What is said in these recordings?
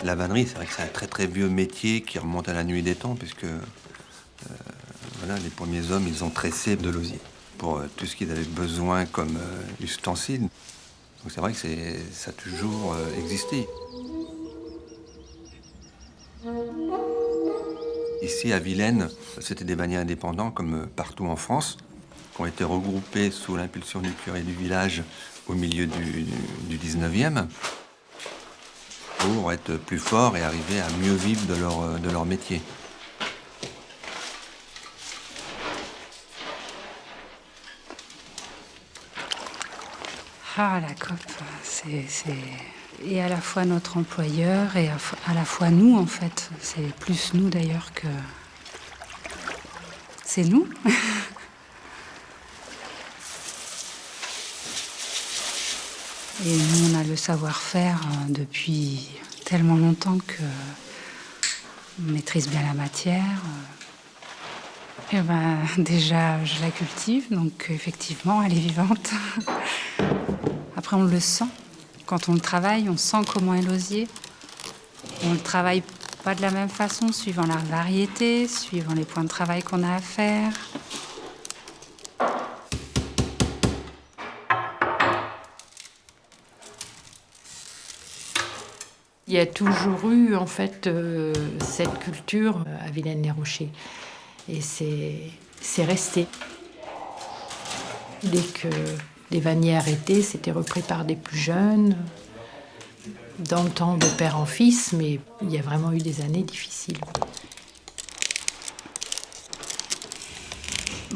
La vannerie, c'est vrai que c'est un très très vieux métier qui remonte à la nuit des temps, puisque voilà, les premiers hommes, ils ont tressé de l'osier pour tout ce qu'ils avaient besoin comme ustensiles. Donc c'est vrai que ça a toujours existé. Ici, à Vilaine, c'était des vanniers indépendants, comme partout en France, qui ont été regroupés sous l'impulsion du curé du village au milieu du 19e, pour être plus forts et arriver à mieux vivre de leur métier. Ah, la COP, c'est et à la fois notre employeur et à la fois nous, en fait. C'est plus nous, d'ailleurs, que... C'est nous. Et nous, on a le savoir-faire depuis tellement longtemps qu'on maîtrise bien la matière. Et ben, déjà, je la cultive, donc effectivement, elle est vivante. Après, on le sent. Quand on le travaille, on sent comment est l'osier. On le travaille pas de la même façon, suivant la variété, suivant les points de travail qu'on a à faire. Il y a toujours eu, en fait, cette culture à Vilaine-les-Rochers. Et c'est resté. Dès que les vanniers arrêtaient, c'était repris par des plus jeunes, dans le temps de père en fils, mais il y a vraiment eu des années difficiles.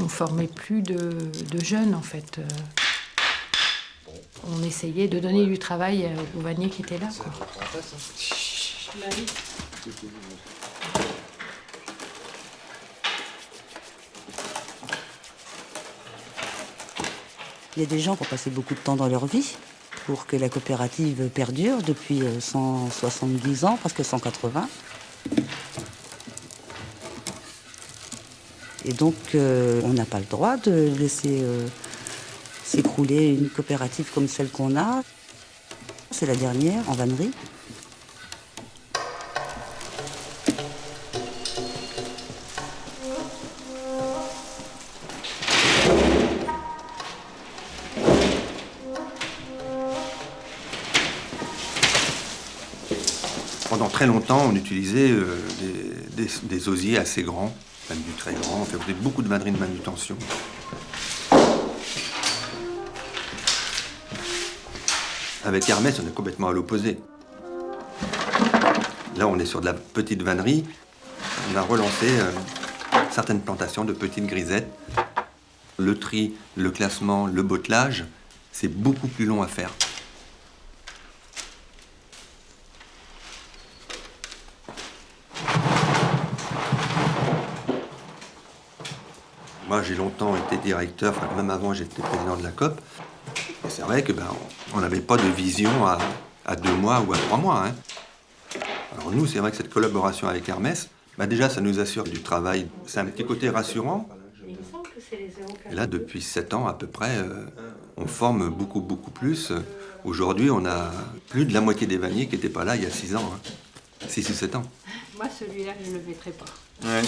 On ne formait plus de jeunes, en fait. On essayait de donner du travail aux vanniers qui étaient là, quoi. Il y a des gens qui ont passé beaucoup de temps dans leur vie pour que la coopérative perdure depuis 170 ans, presque 180. Et donc, on n'a pas le droit de laisser s'écrouler une coopérative comme celle qu'on a. C'est la dernière en vannerie. Pendant très longtemps, on utilisait des osiers assez grands, même du très grand. On faisait beaucoup de vanneries de manutention. Avec Hermès, on est complètement à l'opposé. Là, on est sur de la petite vannerie. On a relancé certaines plantations de petites grisettes. Le tri, le classement, le bottelage, c'est beaucoup plus long à faire. Moi, j'ai longtemps été directeur, enfin, même avant, j'étais président de la COP. Et c'est vrai que on n'avait pas de vision à 2 mois ou à 3 mois. Hein. Alors nous, c'est vrai que cette collaboration avec Hermès, déjà, ça nous assure du travail. C'est un petit côté rassurant. Et là, depuis 7 ans à peu près, on forme beaucoup, beaucoup plus. Aujourd'hui, on a plus de la moitié des vanniers qui n'étaient pas là il y a 6 ans. Hein. 6 ou 7 ans. Moi, celui-là, je ne le mettrai pas. Ouais.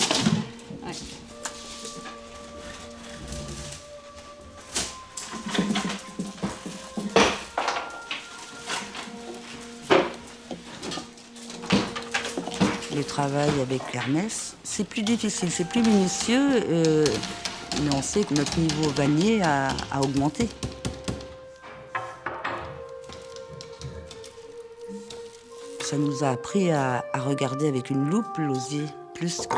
Ouais. Le travail avec Hermès, c'est plus difficile, c'est plus minutieux, mais on sait que notre niveau vannier a augmenté. Ça nous a appris à regarder avec une loupe l'osier, plus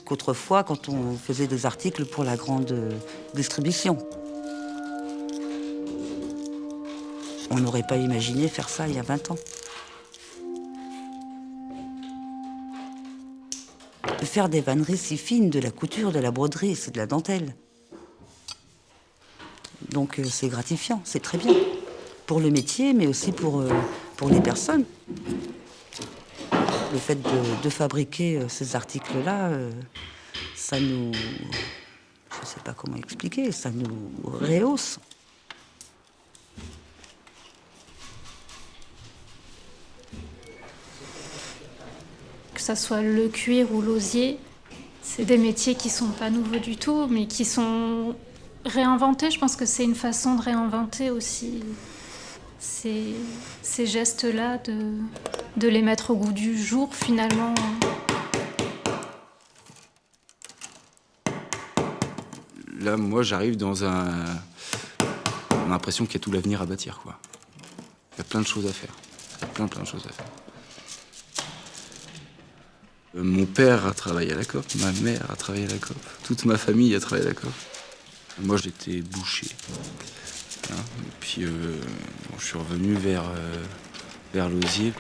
qu'autrefois quand on faisait des articles pour la grande distribution. On n'aurait pas imaginé faire ça il y a 20 ans. Faire des vanneries si fines, de la couture, de la broderie, c'est de la dentelle. Donc c'est gratifiant, c'est très bien. Pour le métier, mais aussi pour les personnes. Le fait de fabriquer ces articles-là, ça nous... Je ne sais pas comment expliquer, ça nous rehausse. ça soit le cuir ou l'osier, c'est des métiers qui sont pas nouveaux du tout, mais qui sont réinventés. Je pense que c'est une façon de réinventer aussi ces gestes-là, de les mettre au goût du jour finalement. Là, moi, j'arrive dans un... On a l'impression qu'il y a tout l'avenir à bâtir, quoi. Il y a plein de choses à faire. Il y a plein de choses à faire. Mon père a travaillé à la COP, ma mère a travaillé à la COP, toute ma famille a travaillé à la COP. Moi, j'étais boucher. Hein. Et puis, je suis revenu vers l'osier.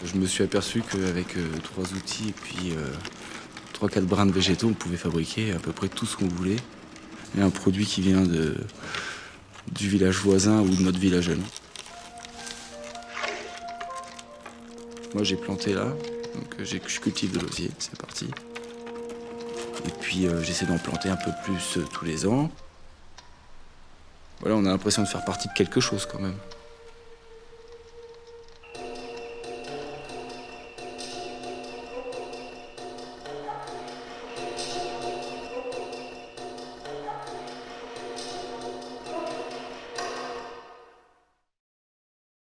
Je me suis aperçu qu'avec 3 outils et puis 3-4 brins de végétaux, on pouvait fabriquer à peu près tout ce qu'on voulait. Et un produit qui vient du village voisin ou de notre village à nous. Moi, j'ai planté là, donc je cultive de l'osier, c'est parti. Et puis, j'essaie d'en planter un peu plus tous les ans. Voilà, on a l'impression de faire partie de quelque chose quand même.